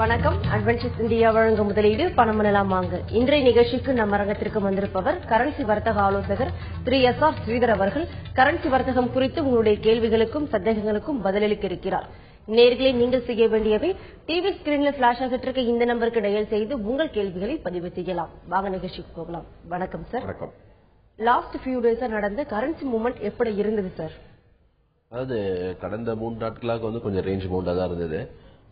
வணக்கம். Adventures India வழங்கும் முதலீடு பணம் எனலாம் வாங்க. இன்றைய நிகழ்ச்சிக்கு நம் அரங்கத்திற்கு வந்திருப்பவர் கரன்சி வர்த்தக ஆலோசகர் திரு எஸ்.ஆர். ஸ்ரீதர் அவர்கள். கரன்சி வர்த்தகம் குறித்து உங்களுடைய கேள்விகளுக்கும் சந்தேகங்களுக்கும் பதிலளிக்க இருக்கிறார். நேர்களை நீங்கள் செய்ய வேண்டியவை டிவி ஸ்கிரீன்ல பிளாஷ் ஆகிட்டு இருக்க இந்த நம்பருக்கு டயல் செய்து உங்கள் கேள்விகளை பதிவு செய்யலாம். வாங்க நிகழ்ச்சிக்கு போகலாம். வணக்கம் சார். வணக்கம். லாஸ்ட் ஃபியூ டேஸா நடந்த கரன்சி மூவ்மெண்ட் எப்படி இருந்தது சார்? அதாவது கடந்த 3 நாட்களாக வந்து கொஞ்சம் ரேஞ்ச் மூவ்மெண்டா தான் இருந்தது.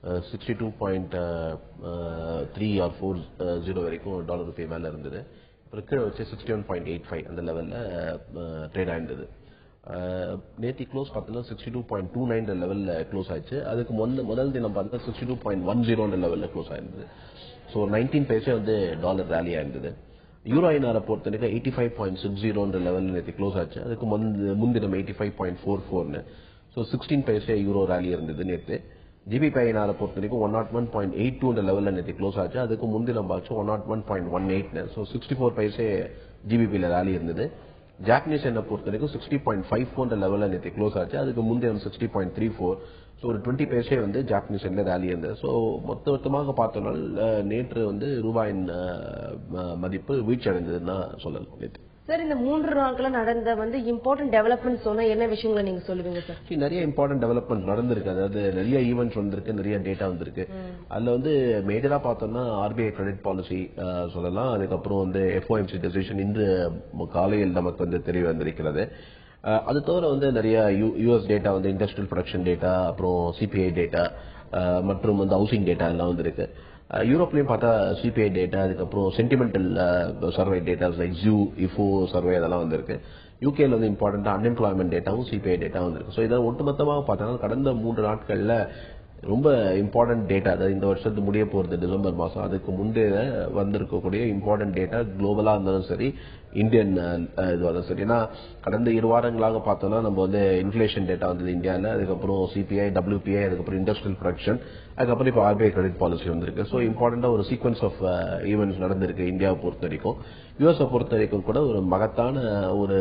62.3 or 40 வரைக்கும் டாலர் ரூபே மேல இருந்தது. அப்புறம் கீழே வச்சு 61.85 அந்த லெவல்ல ட்ரேட் ஆயிருந்தது. நேத்தி க்ளோஸ் பார்த்தீங்கன்னா 62.29 லெவல்ல க்ளோஸ் ஆயிடுச்சு. அதுக்கு முதல் தினம் பார்த்தா 62.10 லெவல்ல க்ளோஸ் ஆயிருந்தது. ஸோ 19 பைசே வந்து டாலர் ரேலி ஆயிருந்தது. யூரோ ஐநாரை பொறுத்தவரைக்கும் 85.60 லெவலில் நேற்று க்ளோஸ் ஆச்சு. அதுக்கு முன்தினம் 85.44. ஸோ 16 பைசே யூரோ ரேலி இருந்தது நேற்று. ஜிபிபி ஐநாரை பொறுத்த வரைக்கும் 101.82 லெவலில் நேற்று க்ளோஸ் ஆச்சு. அதுக்கு முன்தினம் பார்த்து 101.18. ஸோ 64 பைசே ஜிபிபியில் ரேலி இருந்தது. ஜாப்பனீஸ் எண்ணை பொறுத்த வரைக்கும் 60.54 லெவலில் நேற்று க்ளோஸ் ஆச்சு. அதுக்கு முன்தினம் 60.34. ஸோ ஒரு 20 பைசே வந்து ஜாப்பனீஸ் எண்ணில் ரேலி இருந்தது. ஸோ மொத்தமாக பார்த்தோம்னால் நேற்று வந்து ரூபாயின் மதிப்பு வீழ்ச்சி அடைந்ததுன்னு தான் சொல்லலாம். நேற்று சார், இந்த 3 நாட்கள் நடந்த வந்து இம்பார்ட்டன்ட் டெவலப்மெண்ட் சொன்னா என்ன விஷயங்களை நீங்க சொல்லுவீங்க சார்? நிறைய இம்பார்ட்டன்ட் டெவலப்மெண்ட் நடந்திருக்கு. அதாவது நிறைய ஈவெண்ட்ஸ் வந்திருக்கு, நிறைய டேட்டா வந்திருக்கு. அதுல வந்து மேஜரா பார்த்தோம்னா ஆர்பிஐ கிரெடிட் பாலிசி சொல்லலாம். அதுக்கப்புறம் வந்து எஃப்ஓஎம்சி டெசிஷன் இன்று காலையில் நமக்கு வந்து தெரிய வந்திருக்கிறது. அது தவிர வந்து நிறைய யூஎஸ் டேட்டா வந்து இண்டஸ்ட்ரியல் ப்ரொடக்ஷன் டேட்டா, அப்புறம் சிபிஐ டேட்டா மற்றும் வந்து ஹவுசிங் டேட்டா எல்லாம் வந்திருக்கு. யூரோப்லயும் பார்த்தா சிபிஐ டேட்டா, அதுக்கப்புறம் சென்டிமெண்டல் சர்வே டேட்டாஸ் லைக் ஜூ, இஃபோ சர்வே அதெல்லாம் வந்திருக்கு. யூகேல வந்து இம்பார்ட்டன்டா அன்எம்ப்ளாய்மெண்ட் டேட்டாவும் சிபிஐ டேட்டா வந்திருக்கு. ஸோ இதை ஒட்டுமொத்தமாக பார்த்தோம்னா கடந்த 3 நாட்கள்ல ரொம்ப இம்பார்ட்டன்ட் டேட்டா, அதாவது இந்த வருஷத்து முடிய போறது டிசம்பர் மாசம், அதுக்கு முந்தைய வந்திருக்கக்கூடிய இம்பார்ட்டன்ட் டேட்டா குளோபலா இருந்தாலும் சரி, இந்தியன் இதுவாக சரி. ஏன்னா கடந்த 2 வாரங்களாக பார்த்தோம்னா நம்ம வந்து இன்ஃபிளேஷன் டேட்டா வந்தது இந்தியாவில், அதுக்கப்புறம் சிபிஐ, டபிள்யூபிஐ, அதுக்கப்புறம் இண்டஸ்ட்ரியல் ப்ரொடக்ஷன், அதுக்கப்புறம் இப்போ ஆர்பிஐ கிரெடிட் பாலிசி வந்திருக்கு. ஸோ இம்பார்ட்டண்டா ஒரு சீக்வன்ஸ் ஆஃப் ஈவெண்ட்ஸ் நடந்திருக்கு இந்தியாவை பொறுத்த வரைக்கும். யூஎஸ் பொறுத்த வரைக்கும் கூட ஒரு மகத்தான ஒரு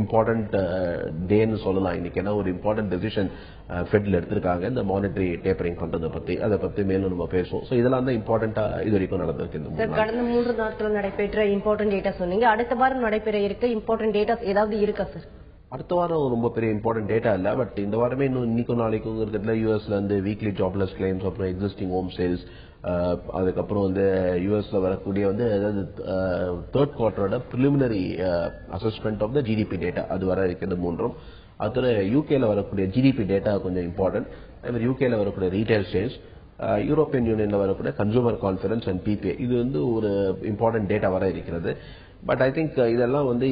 இம்பார்ட்டன்ட் டேன்னு சொல்லலாம் இன்னைக்கு. ஏன்னா ஒரு இம்பார்ட்டன்ட் டெசிஷன் ஃபெட்ல எடுத்திருக்காங்க இந்த மானிட்டரி டேப்பரிங் பண்றதை பத்தி. அதை பத்தி மேலும் நம்ம பேசுவோம். ஸோ இதெல்லாம் தான் இம்பார்ட்டன்டா இது வரைக்கும் நடந்திருக்கு. கடந்த 3 நாட்கள் நடைபெற்ற இம்பார்ட்டன்ட் டேட்டா சொன்னீங்க. அடுத்த வாரம் நடைபெற இருக்க இம்பார்ட்டன்ட் டேட்டாஸ் ஏதாவது இருக்கா சார்? அடுத்த வாரம் ரொம்ப பெரிய இம்பார்ட்டன்ட் டேட்டா இல்ல. பட் இந்த வாரமே இன்னைக்கும் நாளைக்கும் இருக்கிறதுல யூஎஸ்ல வந்து வீக்லி ஜாப்லெஸ் கிளைம்ஸ், அப்புறம் எக்ஸிஸ்டிங் ஹோம் சேல்ஸ், அதுக்கப்புறம் வந்து யூஎஸ்ல வரக்கூடிய வந்து அதாவது தேர்ட் குவார்டரோட preliminary assessment of the GDP data அது வர இருக்கிறது 3. அது யூகேல வரக்கூடிய ஜிடிபி டேட்டா கொஞ்சம் இம்பார்ட்டன்ட். அதே மாதிரி யூகேல வரக்கூடிய ரீட்டைல் சேல்ஸ், யூரோப்பியன் யூனியன்ல வரக்கூடிய கன்சூமர் கான்ஃபிடன்ஸ் அண்ட் பிபிஐ, இது வந்து ஒரு இம்பார்ட்டன்ட் டேட்டா வர இருக்கிறது. பட் ஐ திங்க் இதெல்லாம் வந்து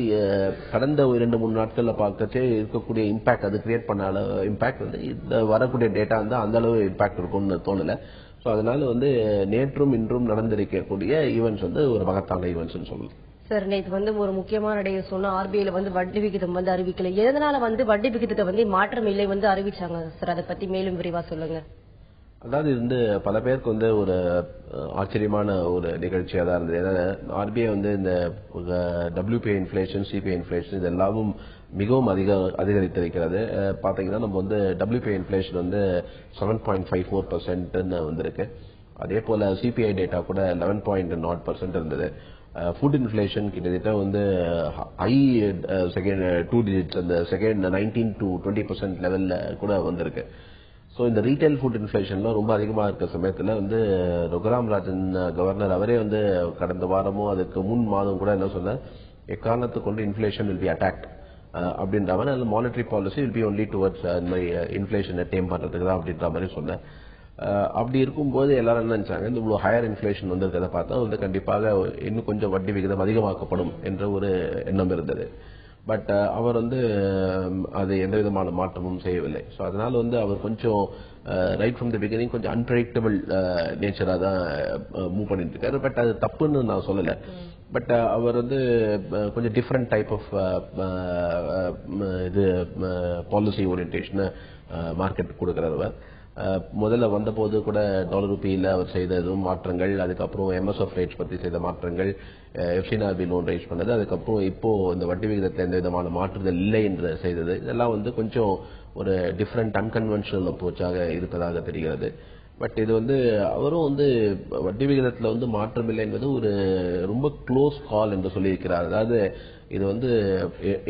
கடந்த 2-3 நாட்கள்ல பார்க்கச்சே இருக்கக்கூடிய இம்பாக்ட், அது கிரியேட் பண்ண இம்பாக்ட் வந்து இந்த வரக்கூடிய டேட்டா வந்து அந்த அளவு இம்பாக்ட் இருக்கும்னு தோணல. ஸோ அதனால வந்து நேற்றும் இன்றும் நடந்திருக்கக்கூடிய ஈவெண்ட்ஸ் வந்து ஒரு மகத்தான ஈவெண்ட்ஸ் சொல்லலாம். சார், நேற்று வந்து ஒரு முக்கியமான இடையே சொன்ன ஆர்பிஐல வந்து வட்டி விகிதம் வந்து அறிவிக்கல. எதனால வந்து வட்டி விகிதத்தை வந்து மாற்றம் இல்லை வந்து அறிவிச்சாங்க சார்? அதை பத்தி மேலும் விரிவா சொல்லுங்க. அதாவது இது வந்து பல பேருக்கு வந்து ஒரு ஆச்சரியமான ஒரு நிகழ்ச்சியா தான் இருந்தது. ஏன்னா ஆர்பிஐ வந்து இந்த டபிள்யூபிஐ இன்ஃபிளேஷன், சிபிஐ இன்ஃபிளேஷன் இது எல்லாமும் மிகவும் அதிகரித்திருக்கிறது. பாத்தீங்கன்னா நம்ம வந்து டபிள்யூபிஐ இன்ஃபிளேஷன் வந்து 7.54% வந்திருக்கு. அதே போல சிபிஐ டேட்டா கூட 11.0% இருந்தது. ஃபுட் இன்ஃபிளேஷன் கிட்டத்தட்ட வந்து ஹை செகண்ட் 2 டிஜிட்ஸ், அந்த செகண்ட் 19 to 20% லெவல்ல கூட வந்திருக்கு. ஸோ இந்த ரீட்டைல் ஃபுட் இன்ஃபிளேஷன்லாம் ரொம்ப அதிகமாக இருக்க சமயத்தில் வந்து ரகுராம் ராஜன் கவர்னர் அவரே வந்து கடந்த வாரமும் அதுக்கு முன் மாதம் கூட என்ன சொன்னார், எக்காரணத்தை கொண்டு இன்ஃபிளேஷன் வில் பி அட்டாக்ட் அப்படின்ற மாதிரி, அந்த monetary policy will be only towards இந்த மாதிரி இன்ஃபிளேஷனை டேம் பண்ணுறதுக்கு தான் அப்படின்ற மாதிரி சொன்னார். அப்படி இருக்கும்போது எல்லாரும் என்ன நினைச்சாங்க, இந்த இவ்வளோ ஹையர் இன்ஃபிளேஷன் வந்திருக்கிறத பார்த்தா வந்து கண்டிப்பாக இன்னும் கொஞ்சம் வட்டி விகிதம் அதிகமாக்கப்படும் என்ற ஒரு எண்ணம் இருந்தது. பட் அவர் வந்து அது எந்த விதமான மாற்றமும் செய்யவில்லை. ஸோ அதனால வந்து அவர் கொஞ்சம் ரைட் ஃப்ரம் தி பிகினிங் கொஞ்சம் அன்பிரடிக்டபிள் நேச்சரா தான் மூவ் பண்ணிட்டு இருக்காரு. பட் அது தப்புன்னு நான் சொல்லலை. பட் அவர் வந்து கொஞ்சம் டிஃப்ரெண்ட் டைப் ஆஃப் இது பாலிசி ஓரியன்டேஷன் மார்க்கெட் கொடுக்கிறவர். முதல்ல வந்தபோது கூட டாலர் ரூபியில் அவர் செய்த மாற்றங்கள், அதுக்கப்புறம் எம்எஸ்எஃப் ரேட்ஸ் பற்றி செய்த மாற்றங்கள், எஃப்சிஆர்பி லோன் ரைஸ் பண்ணது, அதுக்கப்புறம் இப்போ இந்த வட்டி விகிதத்தில் எந்த விதமான மாற்றுதல் இல்லை என்று செய்தது, இதெல்லாம் வந்து கொஞ்சம் ஒரு டிஃப்ரெண்ட் அன்கன்வென்ஷனல் அப்ரோச்சாக இருப்பதாக தெரிகிறது. பட் இது வந்து அவரும் வந்து வட்டி விகிதத்துல வந்து மாற்றம் இல்லை என்பது ஒரு ரொம்ப க்ளோஸ் கால் என்று சொல்லியிருக்கிறார். அதாவது இது வந்து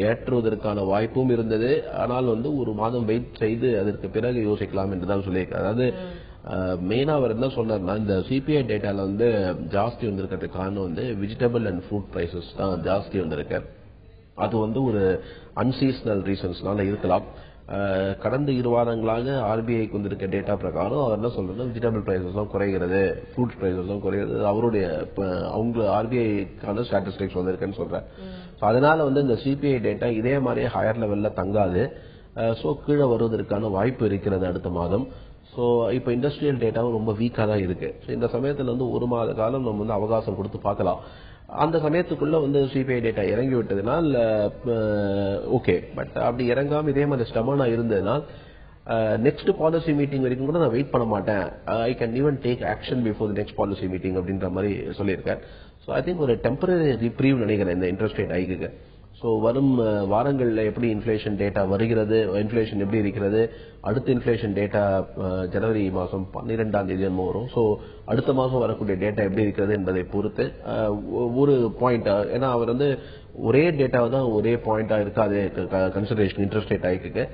ஏற்றுவதற்கான வாய்ப்பும் இருந்தது, ஆனால் வந்து ஒரு மாதம் வெயிட் செய்து அதற்கு பிறகு யோசிக்கலாம் என்றுதான் சொல்லியிருக்காரு. அதாவது மெயினா அவர் என்ன சொன்னார்னா, இந்த சிபிஐ டேட்டால வந்து ஜாஸ்தி வந்திருக்கிறதுக்கு காரணம் வந்து வெஜிடபிள் அண்ட் ஃப்ரூட் பிரைசஸ் தான் ஜாஸ்தி வந்திருக்கு. அது வந்து ஒரு அன்சீசனல் ரீசன்ஸ்னால இருக்கலாம். கடந்த 2 வாரங்களாக ஆர்பிஐக்கு வந்திருக்க டேட்டா பிரகாரம் அவர் என்ன சொல்றாருன்னா, வெஜிடபிள் பிரைசஸ் தான் குறைகிறது, ஃப்ரூட் பிரைசஸ் தான் குறைகிறது. அவருடைய அவங்க ஆர்பிஐக்கான ஸ்டாட்டிஸ்டிக்ஸ் வந்திருக்குன்னு சொல்றாரு. அதனால வந்து இந்த சிபிஐ டேட்டா இதே மாதிரியே ஹையர் லெவல்ல தங்காது, சோ கீழே வருவதற்கான வாய்ப்பு இருக்கிறது அடுத்த மாதம். சோ இப்ப இண்டஸ்ட்ரியல் டேட்டாவும் ரொம்ப வீக்கா தான் இருக்கு. இந்த சமயத்துல வந்து 1 மாத காலம் நம்ம வந்து அவகாசம் கொடுத்து பார்க்கலாம். அந்த சமயத்துக்குள்ள வந்து சிபிஐ டேட்டா இறங்கி விட்டதுனால் ஓகே, பட் அப்படி இறங்காம இதே மாதிரி ஸ்டபனா இருந்ததுனால் நெக்ஸ்ட் பாலிசி மீட்டிங் வரைக்கும் கூட நான் வெயிட் பண்ண மாட்டேன், I can even take action before the next policy meeting அப்படின்ற மாதிரி சொல்லியிருக்காரு. ஸோ ஐ திங்க் ஒரு டெம்பரரி ரிப்ரீவ் நினைக்கிறேன் இந்த இன்ட்ரெஸ்ட் ரேட் ஹைக்குக்கு. ஸோ வரும் வாரங்களில் எப்படி இன்ஃபிளேஷன் டேட்டா வருகிறது, இன்ஃபிளேஷன் எப்படி இருக்கிறது, அடுத்த இன்ஃபிளேஷன் டேட்டா ஜனவரி மாதம் 12ஆம் தேதி வரும். ஸோ அடுத்த மாதம் வரக்கூடிய டேட்டா எப்படி இருக்கிறது என்பதை பொறுத்து ஒரு பாயிண்ட், ஏன்னா அவர் வந்து ஒரே டேட்டாவை தான் ஒரே பாயிண்டா இருக்காது கன்சிடரேஷன் இன்ட்ரெஸ்ட் ரேட் ஹைக்குக்கு,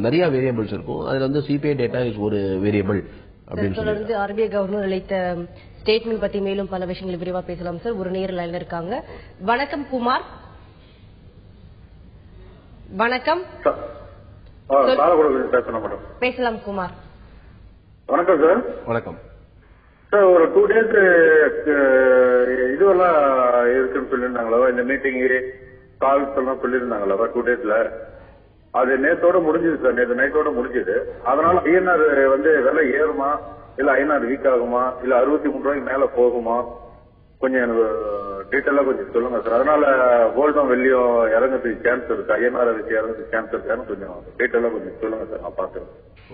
நிறைய வேரியபிள்ஸ் இருக்கும். அதுல வந்து சிபிஐ டேட்டா இஸ் ஒரு வேரியபிள் அப்படின்னு சொல்லி ஆர்பிஐ கவர்னர் அளித்த ஸ்டேட்மெண்ட் பத்தி மேலும் பல விஷயங்கள் விரிவா பேசலாம் சார். ஒரு நேர் லைன்ல இருக்காங்க. வணக்கம் குமார். வணக்கம். பேசலாம் குமார். வணக்கம் சார். வணக்கம் சார். ஒரு 2 days இதுவெல்லாம் இருக்குன்னு சொல்லியிருந்தாங்களா, இந்த மீட்டிங் கால்ஸ் எல்லாம் சொல்லியிருந்தாங்களா 2 daysல? அது நேத்தோட முடிஞ்சது சார், நேற்று நைட்டோட முடிஞ்சது. அதனால ஐஎன்ஆர் வந்து விலை ஏறுமா, இல்ல ஐஎன்ஆர் வீக் ஆகுமா, இல்ல 63 ரூபாய்க்கு மேல போகுமா, கொஞ்சம் எனக்கு டீட்டெயிலா கொஞ்சம் சொல்லுங்க சார். அதனால கோல்டும் வெள்ளியும் இறங்கிறதுக்கு சான்ஸ் இருக்கு, ஐஎன்ஆர் அதுக்கு இறங்கிறதுக்கு சான்ஸ் இருக்கான்னு கொஞ்சம் டீட்டெயிலா கொஞ்சம் சொல்லுங்க சார், நான் பாக்குறேன்.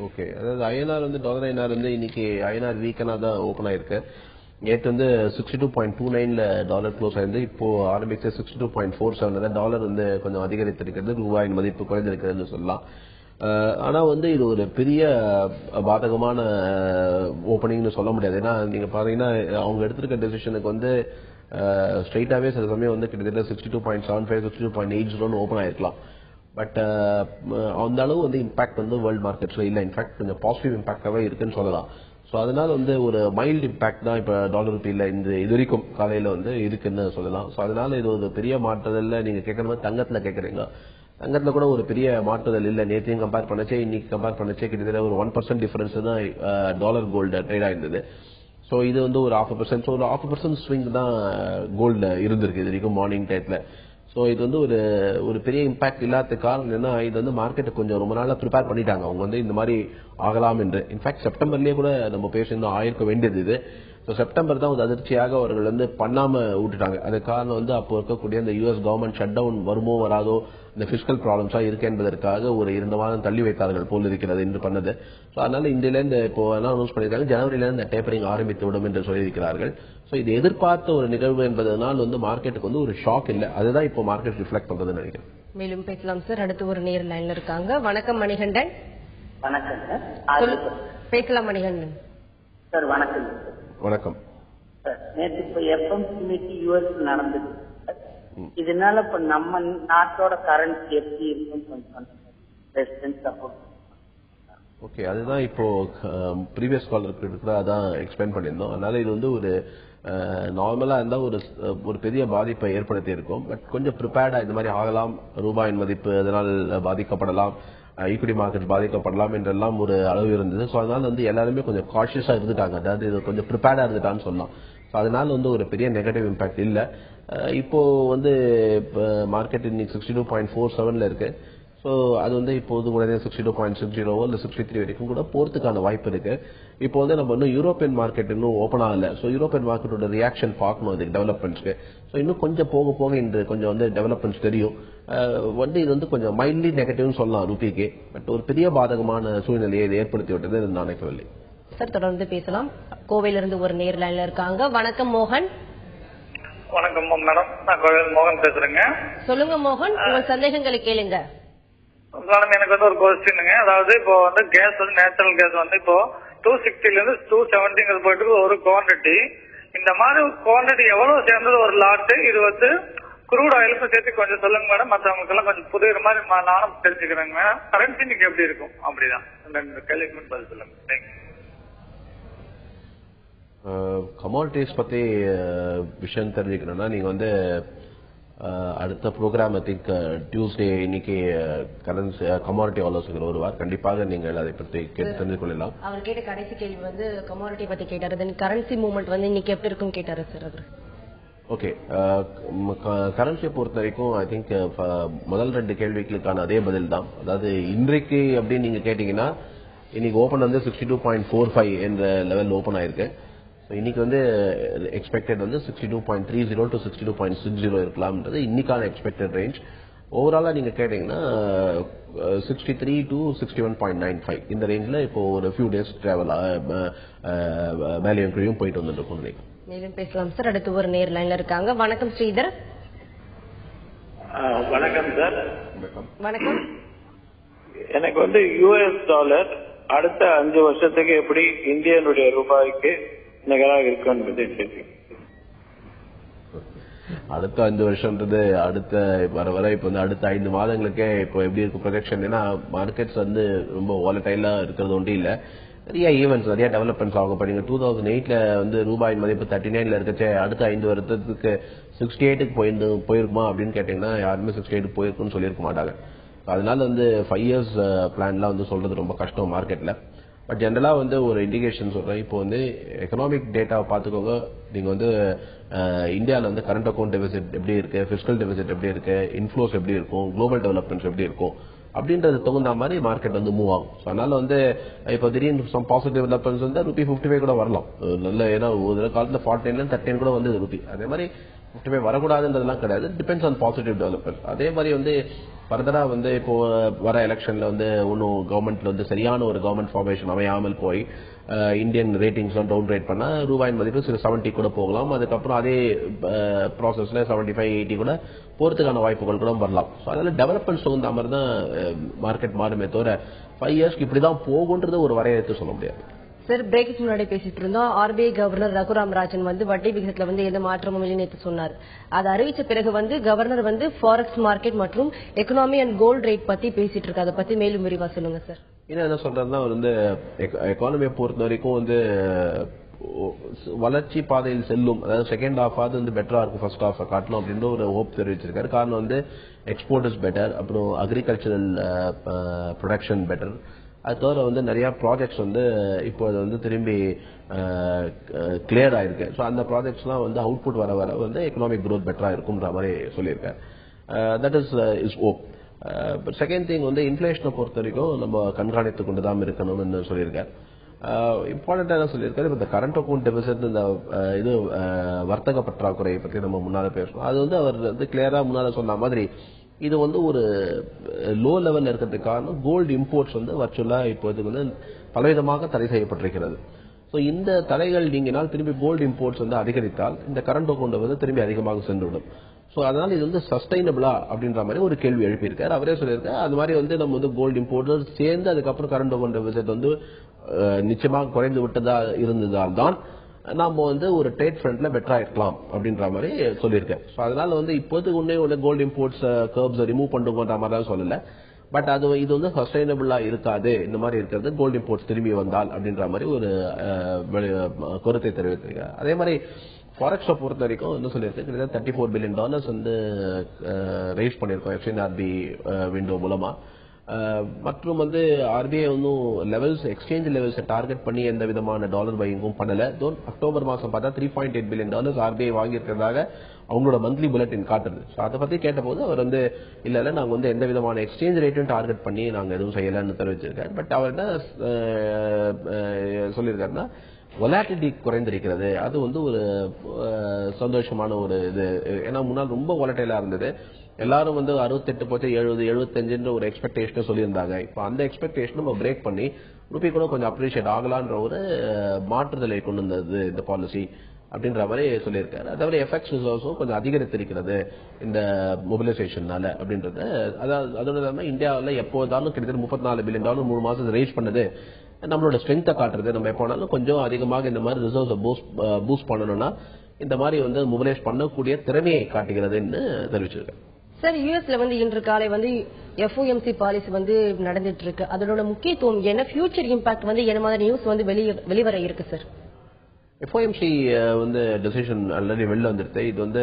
ஓகே, அதாவது ஐஎன்ஆர் வந்து டாலர் ஐஎன்ஆர் வந்து இன்னைக்கு ஐஎன்ஆர் வீக்கனா தான் ஓபன் ஆயிருக்கு. நேற்று வந்து 62.29ல டாலர் க்ளோஸ் ஆயிருந்து, இப்போ ஆரம்பிச்ச 62.47 டாலர் வந்து கொஞ்சம் அதிகரித்திருக்கிறது, ரூபாயின் மதிப்பு குறைந்திருக்கிறதுன்னு சொல்லலாம். ஆனா வந்து இது ஒரு பெரிய பாதகமான ஓபனிங்னு சொல்ல முடியாது. ஏன்னா நீங்க பாத்தீங்கன்னா அவங்க எடுத்திருக்க டெசிஷனுக்கு வந்து ஸ்ட்ரைட்டாவே சில சமயம் வந்து கிட்டத்தட்ட 62.75 62.80 ஓபன் ஆயிருக்கலாம். பட் அந்த அளவு வந்து இம்பாக்ட் வந்து வேர்ல்ட் மார்க்கெட்ஸ்ல இல்ல, இன்ஃபேக்ட் கொஞ்சம் பாசிட்டிவ் இம்பாக்டாவே இருக்குன்னு சொல்லலாம். சோ அதனால வந்து ஒரு மைல்டு இம்பாக்ட் தான் இப்ப டாலர் ரூபியில இந்த இது வரைக்கும் காலையில வந்து இருக்குன்னு சொல்லலாம். சோ அதனால இது ஒரு பெரிய மாற்றுதல். நீங்க கேட்கற மாதிரி தங்கத்துல கேட்கறீங்க, தங்கத்துல கூட ஒரு பெரிய மாற்றுதல் இல்ல. நேற்றையும் கம்பேர் பண்ணச்சே இன்னைக்கு கம்பேர் பண்ணச்சே கிட்டத்தட்ட ஒரு 1% டிஃபரன்ஸ் தான் டாலர் கோல்டு ட்ரேட் ஆயிருந்தது. சோ இது வந்து ஒரு 0.5%, ஒரு 0.5% ஸ்விங் தான் கோல்டு இருந்திருக்கு இது வரைக்கும் மார்னிங் டைத்துல. சோ இது வந்து ஒரு பெரிய இம்பாக்ட் இல்லாத காரணம் என்ன, இது வந்து மார்க்கெட்டை கொஞ்சம் ரொம்ப நாளா ப்ரிப்பேர் பண்ணிட்டாங்க அவங்க வந்து இந்த மாதிரி ஆகலாம் என்று. இன்ஃபேக்ட் செப்டம்பர்லயே கூட நம்ம பேசியிருந்தோம் ஆயிருக்க வேண்டியது இது. செப்டம்பர் தான் ஒரு அதிர்ச்சியாக அவர்கள் வந்து பண்ணாம விட்டுட்டாங்க. அது காரணம் வந்து அப்போ இருக்கக்கூடிய இந்த யூஎஸ் கவர்மெண்ட் ஷட் டவுன் வருமோ வராதோ, இந்த பிசிக்கல் ப்ராப்ளம்ஸா இருக்கு என்பதற்காக ஒரு 2 மாதம் தள்ளி வைத்தார்கள் போல் இருக்கிறது என்று பண்ணது. அதனால இந்தியில இருந்து இப்போ அனௌன்ஸ் பண்ணிருக்காங்க, ஜனவரியில இருந்து டேப்பரிங் ஆரம்பித்து விடும் என்று சொல்லியிருக்கிறார்கள். சோ இது எதிர்பார்த்த ஒரு நிகழ்வு என்பதனால் வந்து மார்க்கெட்டுக்கு வந்து ஒரு ஷாக் இல்ல, அதுதான் இப்போ மார்க்கெட் ரிஃப்ளெக்ட் பண்றதுன்னு நினைக்கிறேன். மேலும் பேசலாம் சார். அடுத்து ஒரு நேர் லைன்ல இருக்காங்க. வணக்கம் மணிகண்டன். வணக்கம் சார். பேசலாம் மணிகண்டன் சார். வணக்கம். வணக்கம் சார். நேற்று இப்ப எஃப்எம்சி யூஎஸ் நடந்தது, இதனால இப்ப நம்ம நாட்டோட கரன்சி எப்படி இருக்குன்னு ஓகே, அதுதான் இப்போ ப்ரீவியஸ் காலருக்கு அதான் எக்ஸ்பிளைன் பண்ணியிருந்தோம். அதனால இது வந்து ஒரு நார்மலா இருந்தா ஒரு பெரிய பாதிப்பை ஏற்படுத்தி இருக்கும். பட் கொஞ்சம் ப்ரிப்பேர்டா இந்த மாதிரி ஆகலாம், ரூபாயின் மதிப்பு அதனால் பாதிக்கப்படலாம், ஈக்விட்டி மார்க்கெட் பாதிக்கப்படலாம் என்றெல்லாம் ஒரு அளவு இருந்தது. சோ அதனால வந்து எல்லாருமே கொஞ்சம் காஷியஸா இருந்துட்டாங்க, அதாவது இது கொஞ்சம் ப்ரிப்பேர்டா இருந்துட்டான்னு சொல்லலாம். அதனால வந்து ஒரு பெரிய நெகட்டிவ் இம்பாக்ட் இல்ல. இப்போ வந்து மார்க்கெட் இன்னைக்கு 62.47ல இருக்கு. சோ அது வந்து இப்போது கூட 62.60 இல்ல 63 வரைக்கும் கூட போறதுக்கான வாய்ப்பு இருக்கு. இப்போ வந்து நம்ம இன்னும் யூரோப்பியன் மார்க்கெட் இன்னும் ஓபன் ஆகல. சோ யூரோப்பியன் மார்க்கெட்டோட ரியாக்ஷன் பார்க்கணும் அதுக்கு டெவலப்மெண்ட்ஸ்க்கு. சோ இன்னும் கொஞ்சம் போக போக இந்த கொஞ்சம் வந்து டெவலப்மெண்ட்ஸ் தெரியும். வந்து இது வந்து கொஞ்சம் மைல்ட்லி நெகட்டிவ்னு சொல்லலாம் ரூபிக்கு, பட் ஒரு பெரிய பாதகமான சூழ்நிலையை இது ஏற்படுத்தி விட்டது நான் நினைக்கவில்லை. சார் தொடர்ந்து பேசலாம். கோவையிலிருந்து ஒரு நேர் லைன்ல இருக்காங்க. வணக்கம் மோகன். வணக்கம் மேடம், நான் கோவையில் மோகன் பேசுறேங்க. சொல்லுங்க மோகன், உங்க சந்தேகங்களை கேளுங்க. மேடம் எனக்கு வந்து ஒரு கொஸ்டினுங்க, அதாவது இப்போ வந்து கேஸ் வந்து நேச்சுரல் கேஸ் வந்து இப்போ 260 இருந்து 270 போயிட்டு ஒரு குவான்டிட்டி. இந்த மாதிரி குவான்டிட்டி எவ்வளவு சேர்ந்தது ஒரு லாட்டு? இது வந்து குரூட் ஆயிலுக்கும் சேர்த்து கொஞ்சம் சொல்லுங்க மேடம். மற்றவங்களுக்கு எல்லாம் கொஞ்சம் புதிய மாதிரி நானும் தெரிஞ்சுக்கிறேங்க மேடம். கரன்சி இன்னைக்கு எப்படி இருக்கும்? அப்படிதான் இந்த கேள்விக்கு பதில் சொல்லுங்க. தேங்க்யூ. கமாடிட்டிஸ் பத்தி விஷயம் தெரிஞ்சுக்கணும்னா நீங்க வந்து அடுத்த ப்ரோக்ராம் ஐ திங்க் டியூஸ்டே இன்னைக்கு கரன்சி கமாடிட்டி ஆலோசகர் வருவார். கண்டிப்பாக நீங்கள் அதை பற்றி தெரிந்து கொள்ளலாம். அவர் கேட்ட கடைசி கேள்வி வந்து கமாடிட்டி பத்தி கேட்டாரு. தென் கரன்சி மூவ்மெண்ட் வந்து இன்னைக்கு எப்படி இருக்கும் கேட்டாரு சார். அவர் ஓகே, கரன்சியை பொறுத்த வரைக்கும் ஐ திங்க் முதல் 2 கேள்விகளுக்கான அதே பதில் தான். அதாவது இன்றைக்கு அப்படின்னு நீங்க கேட்டீங்கன்னா இன்னைக்கு ஓபன் வந்து 62.45 என்ற லெவல் ஓபன் ஆயிருக்கு. இன்னைக்கு வந்து எக்ஸ்பெக்டட் வந்து 62.30 to 62.60 இருக்கலாம்ன்றது இன்னைக்கான எக்ஸ்பெக்டட் ரேஞ்ச். ஓவராலா நீங்க கேட்டீங்கன்னா 63 to 61.95 இந்த ரேஞ்சில் இப்போ ஒரு ஃபியூ டேஸ் டிராவல் மேலேயும் போயிட்டு வந்துட்டு இருக்கும் நினைக்கிறேன். மேலும் பேசலாம் சார். அடுத்து ஒரு நேர் லைன்ல இருக்காங்க. வணக்கம் ஸ்ரீதர். வணக்கம் சார். வணக்கம். எனக்கு வந்து யுஎஸ் டாலர் அடுத்த 5 வருஷத்துக்கு எப்படி இந்தியனுடைய ரூபாய்க்கு நிகராக இருக்கும் என்பதை அடுத்த 5 வருஷம்ன்றது அடுத்த வர இப்ப வந்து அடுத்த 5 மாதங்களுக்கே இப்போ எப்படி இருக்கு ப்ரொஜெக்ஷன்? ஏன்னா மார்க்கெட்ஸ் வந்து ரொம்ப வாலடைலா இருக்கிறது ஒன்றும் இல்ல. நிறைய ஈவெண்ட்ஸ் நிறைய டெவலப்மெண்ட்ஸ் ஆகும். இப்போ நீங்க 2008 வந்து ரூபாயின் மதிப்பு 39 இருக்கச்சே அடுத்த 5 வருஷத்துக்கு 68க்கு போயிருக்குமா அப்படின்னு கேட்டீங்கன்னா யாருமே 68க்கு போயிருக்குன்னு சொல்லியிருக்க மாட்டாங்க. அதனால வந்து 5 இயர்ஸ் பிளான்லாம் வந்து சொல்றது ரொம்ப கஷ்டம் மார்க்கெட்ல. பட் ஜென்ரலா வந்து ஒரு இண்டிகேஷன் சொல்றேன். இப்போ வந்து எக்கனாமிக் டேட்டாவை பார்த்துக்கோங்க. நீங்க வந்து இந்தியாவில் வந்து கரண்ட் அக்கௌண்ட் டெபிசிட் எப்படி இருக்கு, பிஸ்கல் டெபிசிட் எப்படி இருக்கு, இன்ஃப்ளோஸ் எப்படி இருக்கும், குளோபல் டெவலப்மெண்ட்ஸ் எப்படி இருக்கும் அப்படின்றது தகுந்த மாதிரி மார்க்கெட் வந்து மூவ் ஆகும். அதனால வந்து இப்போ திடீர்னு சம் பாசிட்டிவ் டெவலப்மெண்ட்ஸ் வந்து ரூபி 55 கூட வரலாம். நல்ல ஏன்னா ஒரு காலத்தில் 49 39 கூட வந்து ரூபி. அதே மாதிரி 55 வரக்கூடாதுன்றதுலாம் கிடையாது. Depends on positive development. அதே மாதிரி வந்து ஃபர்தரா வந்து இப்போ வர எலெக்ஷன்ல வந்து ஒன்னும் கவர்மெண்ட்ல வந்து சரியான ஒரு கவர்மெண்ட் ஃபார்மேஷன் அமையாமல் போய் இந்தியன் ரேட்டிங்ஸ் டவுன் ரேட் பண்ணா ரூபாயின் மதிப்பு 70 கூட போகலாம். அதுக்கப்புறம் அதே ப்ராசஸ்ல 75 80 கூட போறதுக்கான வாய்ப்புகள் கூட வரலாம். அதனால டெவலப்மெண்ட்ஸ் தகுந்த மாதிரி தான் மார்க்கெட் மாறுமே தவிர 5 இயர்ஸ்க்கு இப்படிதான் போகுன்றது ஒரு வரையறுத்து சொல்ல முடியாது. சார், பிரேக்கு முன்னாடி பேசிட்டு இருந்தோம். ஆர்பிஐ கவர்னர் ரகுராம் ராஜன் வந்து வட்டி விகிதத்துல வந்து எந்த மாற்றமும் இல்லை நேற்று சொன்னார். அதை அறிவிச்ச பிறகு வந்து கவர்னர் வந்து ஃபாரெக்ஸ் மார்க்கெட் மற்றும் எக்கனாமி அண்ட் கோல்டு ரேட் பத்தி பேசிட்டு இருக்கு. அதை பத்தி மேலும் விரிவா சொல்லுங்க சார். என்ன சொல்றதுன்னா வந்து எக்கானமியை பொறுத்த வரைக்கும் வந்து வளர்ச்சி பாதையில் செல்லும். அதாவது செகண்ட் ஹாஃப் வந்து பெட்டரா இருக்கும் ஃபர்ஸ்ட் ஹாஃப் காட்டணும் அப்படின்ற ஒரு ஹோப் தெரிவிச்சிருக்காரு. காரணம் வந்து எக்ஸ்போர்ட் இஸ் பெட்டர், அப்புறம் அக்ரிகல்ச்சரல் ப்ரொடக்ஷன் பெட்டர். அது தவிர வந்து நிறைய ப்ராஜெக்ட்ஸ் வந்து இப்போ வந்து திரும்பி கிளியர் ஆயிருக்கு. ஸோ அந்த ப்ராஜெக்ட்ஸ்லாம் வந்து அவுட்புட் வர வர வந்து எக்கனாமிக் க்ரோத் பெட்டரா இருக்கும்ன்ற மாதிரி சொல்லியிருக்காரு. That is hope. But second thing வந்து இன்ஃபிளேஷனை பொறுத்த வரைக்கும் நம்ம கண்காணித்து கொண்டு தான் இருக்கணும்னு சொல்லியிருக்காரு. இம்பார்ட்டன்டா என்ன சொல்லியிருக்காரு, இப்போ இந்த கரண்ட் அக்கௌண்ட் டெபிசிட் இந்த இது வர்த்தக பற்றாக்குறை பற்றி நம்ம முன்னால பேசணும். அது வந்து அவர் வந்து கிளியரா முன்னால சொன்ன மாதிரி இது வந்து ஒரு லோ லெவல்ல இருக்கிறதுக்கு காரணம் கோல்டு இம்போர்ட்ஸ் வந்து வர்ச்சுவலா இப்போது வந்து பலவிதமாக தடை செய்யப்பட்டிருக்கிறது. ஸோ இந்த தடைகள் நீங்கினால் திரும்பி கோல்டு இம்போர்ட்ஸ் வந்து அதிகரித்தால் இந்த கரண்ட் அக்கௌண்ட் வந்து திரும்பி அதிகமாக சென்றுவிடும். ஸோ அதனால இது வந்து சஸ்டைனபிளா அப்படின்ற மாதிரி ஒரு கேள்வி எழுப்பியிருக்காரு. அவரே சொல்லியிருக்காரு அது மாதிரி வந்து நம்ம வந்து கோல்டு இம்போர்ட்ஸ் சேர்ந்து அதுக்கப்புறம் கரண்ட் அக்கௌண்ட் டெபிசிட் வந்து நிச்சயமாக குறைந்து விட்டதா இருந்ததால் தான் நாம வந்து ஒரு ட்ரேட் ஃப்ரண்ட்ல பெட்டரா இருக்கலாம் அப்படின்ற மாதிரி சொல்லியிருக்கேன். ஸோ அதனால வந்து இப்போது உடனே கோல்டு இம்போர்ட்ஸ் கர்வ்ஸ் ரிமூவ் பண்ணுங்கன்ற மாதிரி தான் சொல்லல. பட் அது இது வந்து சஸ்டைனபிளா இருக்காது, இந்த மாதிரி இருக்கிறது கோல்டு இம்போர்ட்ஸ் திரும்பி வந்தால் அப்படின்ற மாதிரி ஒரு கருத்தை தெரிவித்திருக்காரு. அதே மாதிரி ஃபாரெக்ஸை பொறுத்த வரைக்கும் என்ன சொல்லியிருக்கு, $34 billion வந்து ரைஸ் பண்ணியிருக்கோம் எஃப்என்ஆர்பி விண்டோ மூலமா. மற்றும் வந்து ஆர்பிஐ ஒன்றும் லெவல்ஸ் எக்ஸ்சேஞ்ச் லெவல்ஸ் டார்கெட் பண்ணி எந்த விதமான டாலர் பையிங்கும் பண்ணல. அக்டோபர் மாசம் பார்த்தா $3.8 billion ஆர்பிஐ வாங்கியிருக்கிறதாக அவங்களோட மந்த்லி புல்லட்டின் காட்டுது. ஸோ அதை பத்தி கேட்டபோது அவர் வந்து இல்ல நாங்க வந்து எந்த விதமான எக்ஸ்சேஞ்ச் ரேட்டும் டார்கெட் பண்ணி நாங்க எதுவும் செய்யலன்னு தெரிவிச்சிருக்காரு. பட் அவர் என்ன சொல்லியிருக்காருன்னா வொலாட்டிலிட்டி குறைந்திருக்கிறது. அது வந்து ஒரு சந்தோஷமான ஒரு இது. ஏன்னா முன்னால் ரொம்ப வொலட்டைலா இருந்தது. எல்லாரும் வந்து 68 போச்சு 70 75 ஒரு எக்ஸ்பெக்டேஷன் சொல்லியிருந்தாங்க. இப்போ அந்த எக்ஸ்பெக்டேஷன் நம்ம பிரேக் பண்ணி ரூபி கூட கொஞ்சம் அப்ரிஷியேட் ஆகலான்ற ஒரு மாற்றுதலை கொண்டு வந்தது இந்த பாலிசி அப்படின்ற மாதிரி சொல்லியிருக்காரு. அதாவது எஃப்எக்ஸ் ரிசர்வ்ஸும் கொஞ்சம் அதிகரித்திருக்கிறது இந்த மொபிலைசேஷனால அப்படின்றது. அதாவது அதோட இந்தியாவில் எப்போதாலும் கிட்டத்தட்ட $34 பில்லியன் 3 மாசம் ரைஸ் பண்ணது நம்மளோட ஸ்ட்ரென்த்தை காட்டுறது. நம்ம எப்போனாலும் கொஞ்சம் அதிகமாக இந்த மாதிரி ரிசர்வ்ஸ் பூஸ்ட் பண்ணணும்னா இந்த மாதிரி வந்து மொபிலைஸ் பண்ணக்கூடிய திறமையை காட்டுகிறதுன்னு தெரிவிச்சிருக்கேன். சார், யூஎஸ்ல வந்து இன்று காலை வந்து FOMC பாலிசி வந்து நடந்துட்டு இருக்கு. அதோட முக்கியத்துவம் என்ன, ஃபியூச்சர் இம்பாக்ட் வந்து என்ன மாதிரி நியூஸ் வந்து வெளிவர இருக்கு சார்? FOMC வந்து டெசிஷன் ஆல்ரெடி வெளில வந்துருது. இது வந்து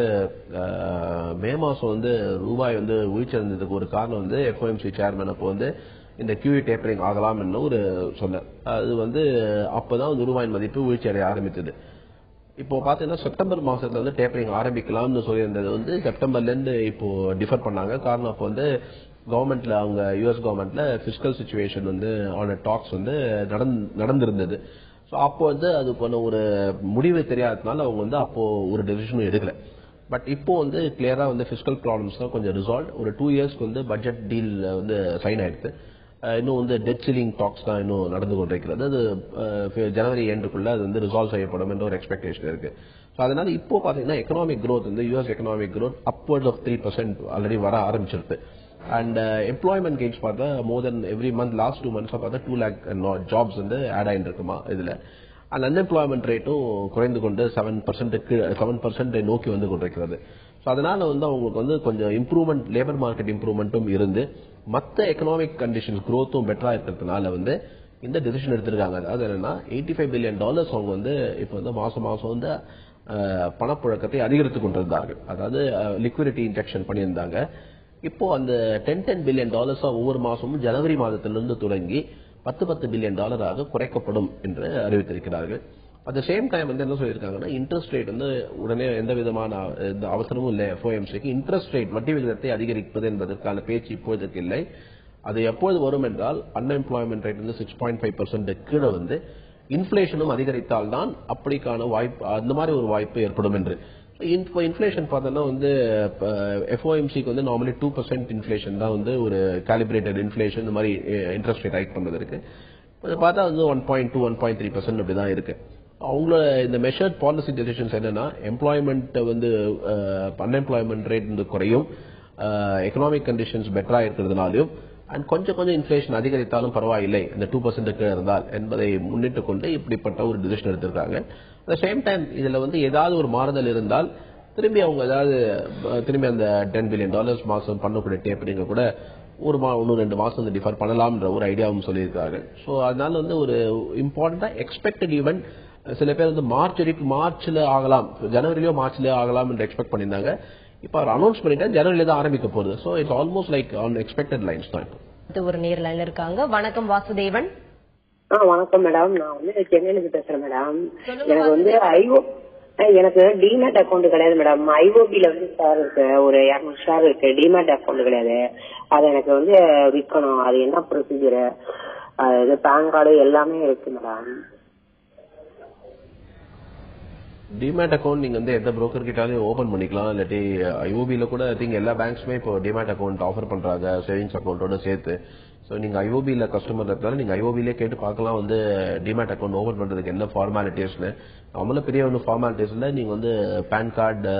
மே மாசம் வந்து ரூபாய் வந்து வீழ்ச்சியடைந்ததுக்கு ஒரு காரணம் வந்து FOMC சேர்மன் அப்போ வந்து இந்த QE டேப்பரிங் ஆகலாம் என்று ஒரு சொன்னார். அது வந்து அப்பதான் வந்து ரூபாயின் மதிப்பு வீழ்ச்சி அடைய ஆரம்பித்தது. இப்போ பாத்தீங்கன்னா செப்டம்பர் மாசத்துல வந்து டேப்பரிங் ஆரம்பிக்கலாம்னு சொல்லியிருந்தது வந்து செப்டம்பர்ல இருந்து இப்போ டிஃபர் பண்ணாங்க. காரணம் அப்போ வந்து கவர்மெண்ட்ல அவங்க US கவர்மெண்ட்ல பிசிக்கல் சிச்சுவேஷன் வந்து ஆன டாக்ஸ் வந்து நடந்திருந்தது. ஸோ அப்போ வந்து அதுக்கான ஒரு முடிவு தெரியாததுனால அவங்க வந்து அப்போ ஒரு டெசிஷனும் எடுக்கல. பட் இப்போ வந்து கிளியரா வந்து பிசிக்கல் ப்ராப்ளம்ஸ் தான் கொஞ்சம் ரிசால்வ். ஒரு 2 இயர்ஸ்க்கு வந்து பட்ஜெட் டீல் வந்து சைன் ஆயிடுது. இன்னும் வந்து டெட் சீலிங் டாக்ஸ் தான் இன்னும் நடந்து கொண்டிருக்கிறது. அது ஜனவரி எண்டுக்குள்ள அது வந்து ரிசால்வ் செய்யப்படும் என்ற ஒரு எக்ஸ்பெக்டேஷன் இருக்கு. ஸோ அதனால இப்போ பாத்தீங்கன்னா எக்கனாமிக் க்ரோத் வந்து US economic growth upwards of 3% already வர ஆரம்பிச்சிருக்கு. அண்ட் எம்ப்ளாய்மெண்ட் கெயின்ஸ் பார்த்தா more than every month last 2 months பார்த்தா 2 lakh ஜாப்ஸ் வந்து ஆட் ஆயிட்டு இருக்குமா இதுல. அண்ட் அன்எம்ப்ளாய்மெண்ட் ரேட்டும் குறைந்து கொண்டு 7% நோக்கி வந்து கொண்டிருக்கிறது. ஸோ அதனால வந்து அவங்களுக்கு வந்து கொஞ்சம் இம்ப்ரூவ்மெண்ட், லேபர் மார்க்கெட் இம்ப்ரூவ்மெண்ட்டும் இருந்து மற்ற எக்கனாமிக் கண்டிஷன்ஸ் க்ரோத்தும் பெட்டரா இருக்கிறதுனால வந்து இந்த டிசிஷன் எடுத்திருக்காங்க. அதாவது என்னன்னா $85 பில்லியன் அவங்க வந்து இப்போ வந்து மாசம் வந்து பணப்புழக்கத்தை அதிகரித்துக் கொண்டிருந்தார்கள். அதாவது லிக்விடிட்டி இன்ஜெக்ஷன் பண்ணியிருந்தாங்க. இப்போ அந்த $10 பில்லியன் ஒவ்வொரு மாசமும் ஜனவரி மாதத்திலிருந்து தொடங்கி $10 பில்லியன் குறைக்கப்படும் என்று அறிவித்திருக்கிறார்கள். அட் த சேம் டைம் வந்து என்ன சொல்லியிருக்காங்கன்னா இன்ட்ரெஸ்ட் ரேட் வந்து உடனே எந்த விதமான அவசரமும் இல்லை. FOMCக்கு இன்ட்ரெஸ்ட் ரேட் வட்டி விகிதத்தை அதிகரிப்பது என்பதற்கான பேச்சு இப்போதைக்கு இல்லை. அது எப்போது வரும் என்றால் அன்எம்ப்ளாய்மெண்ட் ரேட் வந்து 6.5% கீழே வந்து இன்ஃபிளேஷனும் அதிகரித்தால் தான் அப்படிக்கான வாய்ப்பு, அந்த மாதிரி ஒரு வாய்ப்பு ஏற்படும் என்று. இப்போ இன்ஃபிளேஷன் பார்த்தோம்னா வந்து FOMCக்கு வந்து நார்மலி 2% இன்ஃபிளேஷன் தான் வந்து ஒரு காலிபிரேட்டட் இன்ஃபிளேஷன் இந்த மாதிரி இன்ட்ரெஸ்ட் ரேட் ஹைக் பண்றதுக்கு. பார்த்தா வந்து 1.2, 1.3% அப்படிதான் இருக்கு. அவங்களோட இந்த மெஷர்ட் பாலிசி டெசிஷன்ஸ் என்னன்னா எம்ப்ளாய்மெண்ட் வந்து அன்எம்ப்ளாய்மெண்ட் ரேட் வந்து குறையும், எக்கனாமிக் கண்டிஷன்ஸ் பெட்டரா இருக்கிறதுனாலும் அண்ட் கொஞ்சம் இன்ஃபிளேஷன் அதிகரித்தாலும் பரவாயில்லை இந்த 2% இருந்தால் என்பதை முன்னிட்டு கொண்டு இப்படிப்பட்ட ஒரு டிசிஷன் எடுத்திருக்காங்க. அட் சேம் டைம் இதுல வந்து ஏதாவது ஒரு மாறுதல் இருந்தால் திரும்பி அவங்க திரும்பி அந்த $10 பில்லியன் மாசம் பண்ணக்கூடிய டேப்பரிங்க கூட இன்னும் 2 மாசம் வந்து டிஃபர் பண்ணலாம்ன்ற ஒரு ஐடியாவும் சொல்லியிருக்காங்க. ஸோ அதனால வந்து ஒரு இம்பார்ட்டண்டா எக்ஸ்பெக்டட் ஈவென்ட் சில பேர் வந்து மார்ச்ல ஆகலாம், ஜனவரிலயோ மார்ச்லயோ ஆகலாம் என்று எக்ஸ்பெக்ட் பண்ணியிருந்தாங்க. இப்ப அவர் அனௌன்ஸ் பண்ணிட்டா ஜனவரில தான் ஆரம்பிக்க போகுது. So it's almost like on expected lines தான். ஒரு நேர் லைன்ல இருக்காங்க. வணக்கம் வாசுதேவன். வணக்கம் மேடம், நான் வந்து சென்னையில பேசுறேன் மேடம். எனக்கு வந்து எனக்கு டிமேட் அக்கௌண்ட் கிடையாது மேடம். IOBல வந்து ஷேர் இருக்கு, ஒரு 200 ஷேர் இருக்கு. டிமேட் அக்கௌண்ட் கிடையாது. அது எனக்கு வந்து விற்கணும். அது என்ன ப்ரொசீஜர்? அது பேன் கார்டு எல்லாமே இருக்கு மேடம். டிமேட் அக்கௌண்ட் நீங்க வந்து எந்த புரோக்கர் கிட்டாலும் ஓபன் பண்ணிக்கலாம். இல்லாட்டி IOBல கூட ஐ திங்க் எல்லா பேங்க்ஸுமே இப்போ டிமேட் அக்கௌண்ட் ஆஃபர் பண்றாங்க சேவிங்ஸ் அக்கௌண்டோட சேர்த்து. ஸோ நீங்க IOBல கஸ்டமர் இருந்தாலும் நீங்க IOBலே கேட்டு பார்க்கலாம் வந்து டிமேட் அக்கௌண்ட் ஓபன் பண்றதுக்கு என்ன ஃபார்மாலிட்டிஸ்னு. நம்மள பெரிய ஒன்று ஃபார்மாலிட்டிஸ் இல்லை. நீங்க வந்து PAN card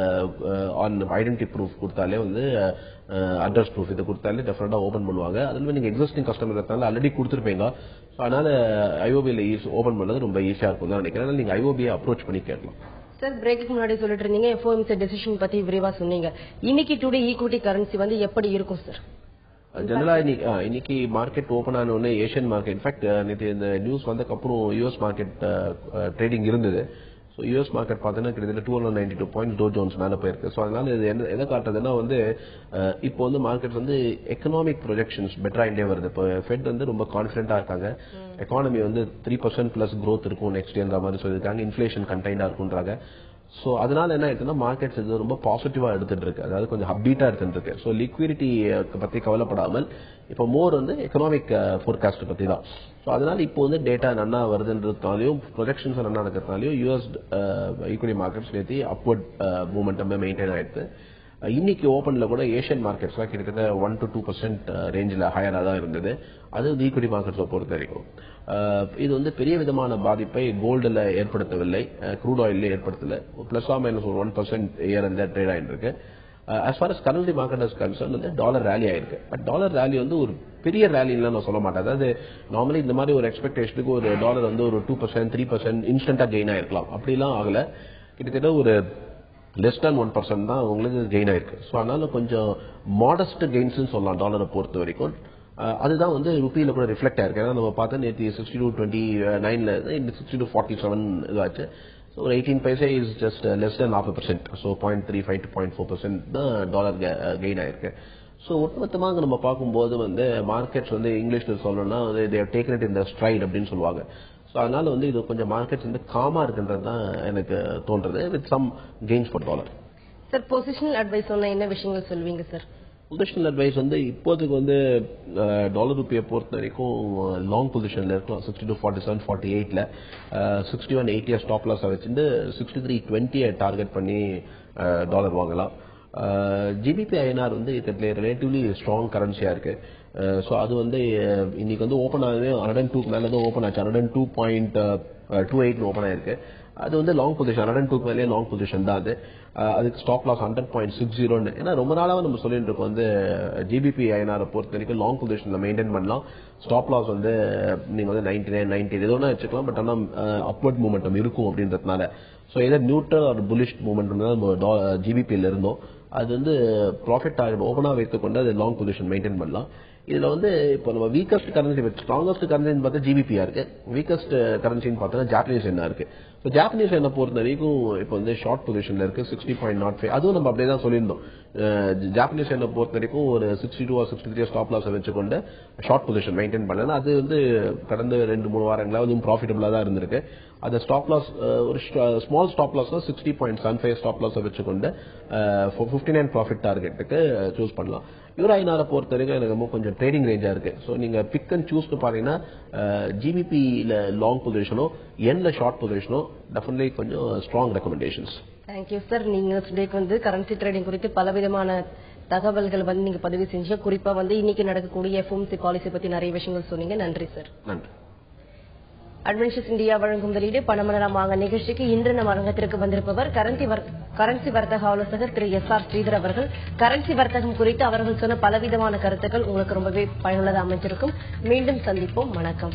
on identity proof கொடுத்தாலே வந்து அட்ரஸ் ப்ரூஃப் இது கொடுத்தாலே டெஃபினட்டா ஓபன் பண்ணுவாங்க. அதுல நீங்க எக்ஸிஸ்டிங் கஸ்டமர் இருந்தாலும் ஆல்ரெடி கொடுத்துருப்பீங்க. ஸோ அதனால IOBல ஓபன் பண்ணது ரொம்ப ஈஸியா இருக்கும் தான் நினைக்கிறேன். நீங்க IOBயை அப்ரோச் பண்ணி கேட்கலாம். சார், பிரேக்கு முன்னாடி சொல்லிட்டு இருந்தீங்க FOMC டெசிஷன் பத்தி விரிவா சொன்னீங்க. இன்னைக்கு டுடே ஈக்விட்டி கரன்சி வந்து எப்படி இருக்கும் சார்? ஜெனரலா இன்னைக்கு மார்க்கெட் ஓபன் ஆன உடனே ஏஷியன் மார்க்கெட், இன்ஃபேக்ட் நேற்று இந்த நியூஸ் வந்ததுக்கு அப்புறம் US மார்க்கெட் ட்ரேடிங் இருந்தது. ஸோ US மார்க்கெட் பார்த்தீங்கன்னா கிட்டத்தட்ட 292 பாயிண்ட்ஸ் டோ ஜோன்ஸ் மேல போயிருக்கு. ஸோ அதனால இது எதை காட்டுறதுன்னா வந்து இப்போ வந்து மார்க்கெட் வந்து எக்கனாமிக் ப்ரொஜெக்ஷன்ஸ் பெட்டரா இண்டே வருது. இப்போ ஃபெட் வந்து ரொம்ப கான்பிடென்டா இருக்காங்க. எக்கானமி வந்து 3% பிளஸ் க்ரோத் இருக்கும் நெக்ஸ்ட் இயர் மாதிரி சொல்லியிருக்காங்க. இன்ஃபிளேஷன் கண்டெய்னா இருக்குன்றாங்க. சோ அதனால என்ன ஆயிடுச்சுன்னா மார்க்கெட்ஸ் இது ரொம்ப பாசிட்டிவா எடுத்துட்டு இருக்கு. அதாவது கொஞ்சம் ஹப்பீட்டா எடுத்துட்டு இருக்கு. ஸோ லிக்விடிட்டி பத்தி கவலைப்படாமல் இப்போ மோர் வந்து எக்கனாமிக் ஃபோர்காஸ்ட் பத்தி தான். ஸோ அதனால இப்போ வந்து டேட்டா நல்லா வருதுன்றதுனாலையும் ப்ரொஜெக்ஷன்ஸ் நல்லா நடக்கிறதுனாலையும் US ஈக்விட்டி மார்க்கெட்ஸ் நேற்று அப்வர்ட் மூவ்மெண்டம் மெயின்டைன் ஆயிடுது. இன்னைக்கு ஓபன்ல கூட ஏஷியன் மார்க்கெட்ஸ் கிட்டத்தட்ட 1 to 2% ரேஞ்சில் ஹையரா தான் இருந்தது. அது ஈக்விட்டி மார்க்கெட்ஸை பொறுத்த வரைக்கும் இது வந்து பெரிய விதமான பாதிப்பை கோல்டுல ஏற்படுத்தவில்லை, க்ரூட் ஆயில்ல ஏற்படுத்தல. பிளஸ் ஆர் மைனஸ் 1% ஏர் அந்த ட்ரேட் ஆயிட்டு இருக்கு. as far as currency market is concerned வந்து டாலர் ரேலி ஆயிருக்கு. பட் டாலர் ரேலி வந்து ஒரு பெரிய ரேலின்னு நான் சொல்ல மாட்டேன். அதாவது நார்மலி இந்த மாதிரி ஒரு எக்ஸ்பெக்டேஷனுக்கு ஒரு டாலர் வந்து ஒரு 2% 3% இன்ஸ்டன்டா கெயின் ஆயிருக்கலாம். அப்படிலாம் ஆகல. கிட்டத்தட்ட ஒரு லெஸ் தேன் 1% தான் உங்களுக்கு கெயின் ஆயிருக்கு. ஸோ அதனால கொஞ்சம் மாடஸ்ட் கெயின்ஸ் சொல்லலாம் டாலரை பொறுத்த வரைக்கும். அதுதான் வந்து ருப்பியில கூட ரிஃப்ளெக்ட் ஆயிருக்கு. ஏன்னா நம்ம பார்த்தா நேற்று 62.29 இந்த 62.47 இதுவாச்சு. ஒரு 18 paisa is just less than 40%. So 0.35 to 0.4% தான் டாலர் கெயின் ஆயிருக்கு. ஸோ ஒட்டுமொத்தமாக நம்ம பார்க்கும்போது வந்து மார்க்கெட்ஸ் வந்து இங்கிலீஷ்ல சொல்லணும்னா they have taken it in the stride அப்படின்னு சொல்லுவாங்க. ஸோ அதனால வந்து இது கொஞ்சம் மார்க்கெட்ஸ் வந்து காமா இருக்குன்றது தான் எனக்கு தோன்றது, with some gains for dollar. Sir positional advice சொன்ன என்ன விஷயங்கள் சொல்வீங்க சார்? பொசிஷனல் அட்வைஸ் வந்து இப்போதைக்கு வந்து டாலர் ரூபியை பொறுத்த வரைக்கும் லாங் பொசிஷன்ல இருக்கும். 62.47 48ல 61.80 ஸ்டாப் லாஸ் வச்சுட்டு 63.20 டார்கெட் பண்ணி டாலர் வாங்கலாம். ஜிபிபி ஐஎன்ஆர் வந்து இதுல ரிலேட்டிவ்லி ஸ்ட்ராங் கரன்சியா இருக்கு. ஸோ அது வந்து இன்னைக்கு வந்து ஓப்பன் ஆகுது 102 மேலே தான் ஓப்பன் ஆச்சு. 102.28 ஓப்பன் ஆயிருக்கு. அது வந்து லாங் பொசிஷன் 102 மேலே லாங் பொசிஷன் தான். அதுக்கு ஸ்டாப் லாஸ் 100.60. ஏன்னா ரொம்ப நாளாக நம்ம சொல்லிட்டு இருக்கோம் வந்து ஜிபிபி ஐஎன்ஆர் பொறுத்த வரைக்கும் லாங் பொசிஷன்ல மெயின்டைன் பண்ணலாம். ஸ்டாப் லாஸ் வந்து நீங்க வந்து 99 90 எது ஒன்றா வச்சுக்கலாம். பட் ஆனால் அப்வர்ட் மூமெண்டம் இருக்கும் அப்படின்றதுனால. ஸோ எதாவது நியூட்ரல் ஒரு புலிஷ் மூமெண்ட் நம்ம ஜிபிபியில் இருந்தோம். அது வந்து ப்ராஃபிட் டார்கெட் ஓபனா வைத்துக்கொண்டு அது லாங் பொசிஷன் மெயின்டைன் பண்ணலாம். இதுல வந்து இப்போ நம்ம வீக்கஸ்ட் கரன்சி ஸ்ட்ராங்கஸ்ட் கரன்சின்னு பார்த்தா ஜிபிபியா இருக்கு. வீக்கஸ்ட் கரன்சின்னு பார்த்தா ஜாப்பனீஸ் என்ன இருக்கு. ஸோ ஜாப்பனீஸ் என்ன பொறுத்த வரைக்கும் இப்போ வந்து ஷார்ட் பொசிஷன்ல இருக்கு 60.05. அதுவும் நம்ம அப்படியே தான் சொல்லியிருந்தோம். ஜாப்பனீஸ் என்ன பொறுத்த வரைக்கும் ஒரு 62 or 63 ஸ்டாப் லாஸ் வச்சுக்கொண்டு ஷார்ட் பொசிஷன் மெயின்டைன் பண்ணல. அது வந்து கடந்த 2-3 வாரங்களா அதுவும் ப்ராஃபிட்டபிளா தான் இருந்திருக்கு. அந்த ஸ்டாப் லாஸ் ஒரு small stop loss 60.75 stop loss வச்சுக்கொண்டு 59 ப்ராஃபிட் டார்கெட்டுக்கு சூஸ் பண்ணலாம். யூரோ ஐஎன்ஆரை பொறுத்த வரைக்கும் எனக்கு ரொம்ப கொஞ்சம் ட்ரேடிங் ரேஞ்சா இருக்கு. ஸோ நீங்க பிக் அண்ட் சூஸ் பாத்தீங்கன்னா ஜிபிபியில லாங் பொசிஷனோ என்ல ஷார்ட் பொசிஷனோ டெஃபினெட்லி கொஞ்சம் ஸ்ட்ராங் ரெக்கமெண்டேஷன்ஸ். Thank you sir. நீங்க டுடேக்கு வந்து கரன்சி ட்ரேடிங் குறித்து பலவிதமான தகவல்கள் வந்து நீங்க பதிவு செஞ்சீங்க. குறிப்பா வந்து இன்னைக்கு நடக்கக்கூடிய எஃப்எம்சி பாலிசி பத்தி நிறைய விஷயங்கள் சொன்னீங்க. நன்றி சார். நன்றி. அட்வென்ச்சர்ஸ் இந்தியா வழங்கும் முதலீடு பணமனமாக நிகழ்ச்சிக்கு இன்று நம் அரங்கத்திற்கு வந்திருப்பவர் கரன்சி வர்த்தக ஆலோசகர் திரு SR ஸ்ரீதர் அவர்கள். கரன்சி வர்த்தகம் குறித்து அவர்கள் சொன்ன பலவிதமான கருத்துக்கள் உங்களுக்கு ரொம்பவே பயனுள்ளதாக அமைஞ்சிருக்கும். மீண்டும் சந்திப்போம். வணக்கம்.